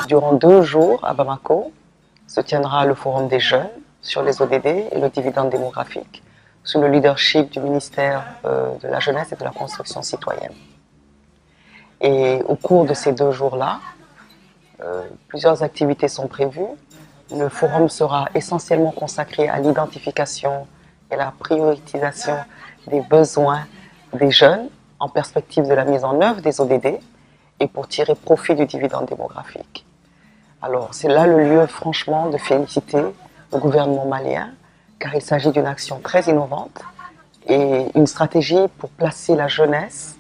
Durant 2 jours à Bamako se tiendra le Forum des jeunes sur les ODD et le dividende démographique sous le leadership du ministère de la Jeunesse et de la Construction citoyenne. Et au cours de ces 2 jours-là, plusieurs activités sont prévues. Le forum sera essentiellement consacré à l'identification et la prioritisation des besoins des jeunes en perspective de la mise en œuvre des ODD et pour tirer profit du dividende démographique. Alors c'est là le lieu franchement de féliciter le gouvernement malien car il s'agit d'une action très innovante et une stratégie pour placer la jeunesse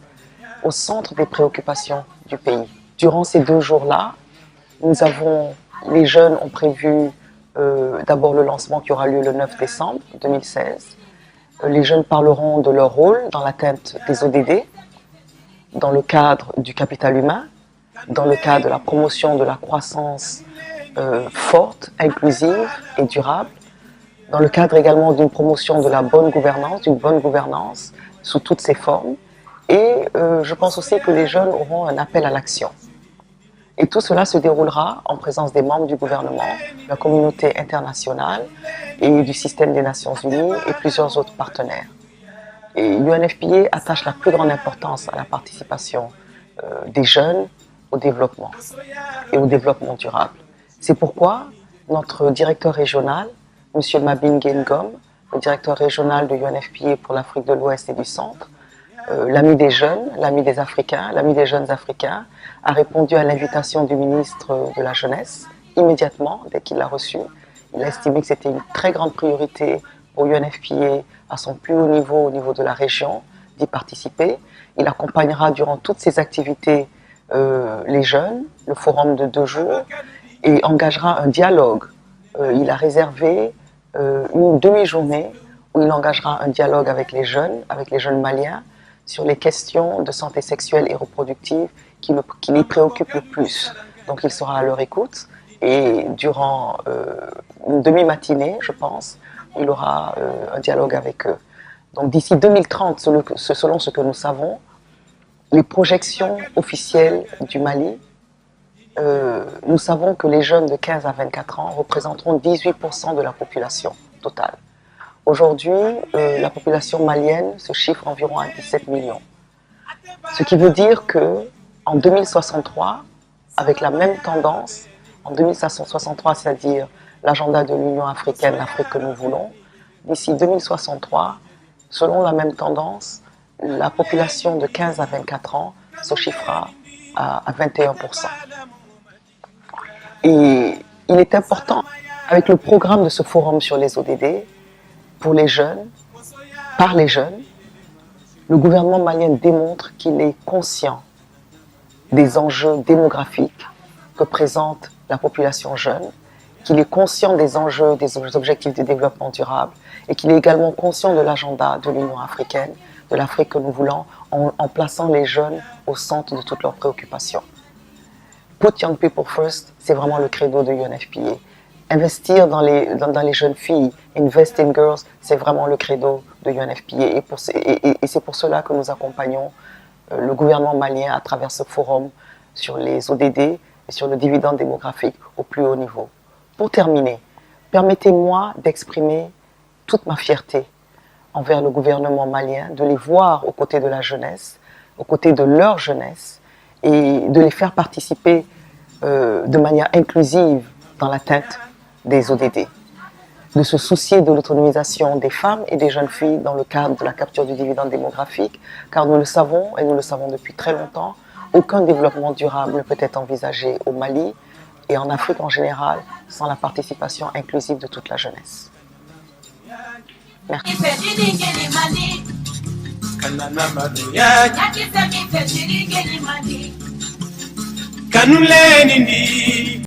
au centre des préoccupations du pays. Durant ces 2 jours-là, les jeunes ont prévu d'abord le lancement qui aura lieu le 9 décembre 2016. Les jeunes parleront de leur rôle dans l'atteinte des ODD, dans le cadre du capital humain, dans le cadre de la promotion de la croissance forte, inclusive et durable, dans le cadre également d'une promotion de la bonne gouvernance, d'une bonne gouvernance sous toutes ses formes. Et je pense aussi que les jeunes auront un appel à l'action. Et tout cela se déroulera en présence des membres du gouvernement, de la communauté internationale et du système des Nations Unies et plusieurs autres partenaires. Et l'UNFPA attache la plus grande importance à la participation des jeunes au développement et au développement durable. C'est pourquoi notre directeur régional, M. Mabin Ngom, le directeur régional de l'UNFPA pour l'Afrique de l'Ouest et du Centre, l'ami des jeunes, l'ami des Africains, l'ami des jeunes Africains, a répondu à l'invitation du ministre de la Jeunesse immédiatement dès qu'il l'a reçu. Il a estimé que c'était une très grande priorité pour l'UNFPA à son plus haut niveau, au niveau de la région, d'y participer. Il accompagnera durant toutes ces activités les jeunes, le forum de 2 jours, et engagera un dialogue. Il a réservé une demi-journée où il engagera un dialogue avec les jeunes maliens, sur les questions de santé sexuelle et reproductive qui les préoccupent le plus. Donc il sera à leur écoute et durant une demi-matinée, je pense, il aura un dialogue avec eux. Donc d'ici 2030, selon ce que nous savons, les projections officielles du Mali, nous savons que les jeunes de 15 à 24 ans représenteront 18% de la population totale. Aujourd'hui, la population malienne se chiffre environ à 17 millions. Ce qui veut dire qu'en 2063, avec la même tendance, en 2063, c'est-à-dire l'agenda de l'Union africaine, l'Afrique que nous voulons, d'ici 2063, selon la même tendance, la population de 15 à 24 ans se chiffrera à 21%. Et il est important, avec le programme de ce forum sur les ODD, pour les jeunes, par les jeunes, le gouvernement malien démontre qu'il est conscient des enjeux démographiques que présente la population jeune, qu'il est conscient des enjeux des objectifs de développement durable et qu'il est également conscient de l'agenda de l'Union africaine, de l'Afrique que nous voulons, en plaçant les jeunes au centre de toutes leurs préoccupations. Put young people first, c'est vraiment le credo de l'UNFPA. Investir dans les jeunes filles, invest in girls, c'est vraiment le credo de l'UNFPA. Et c'est pour cela que nous accompagnons le gouvernement malien à travers ce forum sur les ODD et sur le dividende démographique au plus haut niveau. Pour terminer, permettez-moi d'exprimer toute ma fierté envers le gouvernement malien, de les voir aux côtés de la jeunesse, aux côtés de leur jeunesse, et de les faire participer de manière inclusive dans l'atteinte des ODD, de se soucier de l'autonomisation des femmes et des jeunes filles dans le cadre de la capture du dividende démographique, car nous le savons, et nous le savons depuis très longtemps, aucun développement durable ne peut être envisagé au Mali et en Afrique en général sans la participation inclusive de toute la jeunesse. Merci.